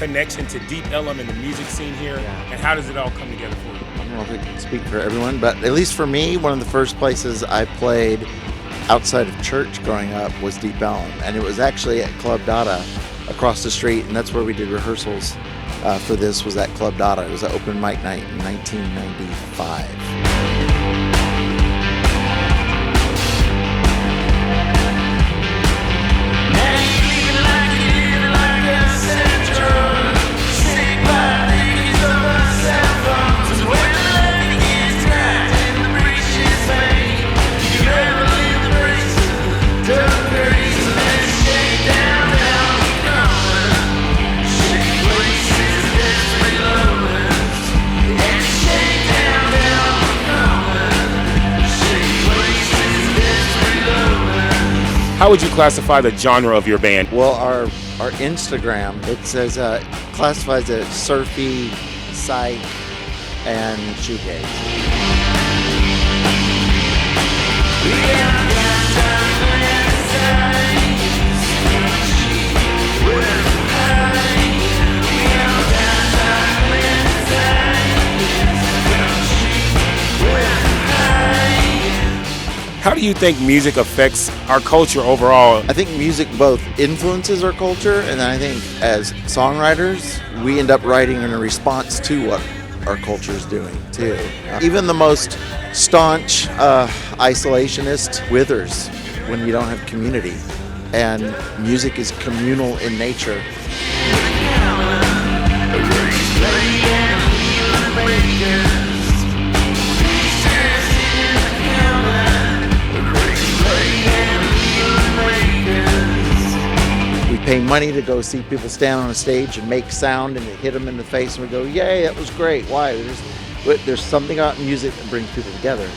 connection to Deep Ellum and the music scene here? And how does it all come together for you? I don't know if I can speak for everyone, but at least for me, one of the first places I played outside of church growing up was Deep Ellum. And it was actually at Club Dada across the street, and that's where we did rehearsals for this, was at Club Dada. It was an open mic night in 1995. How would you classify the genre of your band? Well, our Instagram, it says, classifies it surfy, psych, and shoegaze. How do you think music affects our culture overall? I think music both influences our culture, and then I think as songwriters, we end up writing in a response to what our culture is doing too. Even the most staunch isolationist withers when you don't have community, and music is communal in nature. Pay money to go see people stand on a stage and make sound, and it hit them in the face, and we go, yay, that was great. Why? There's something about music that brings people together.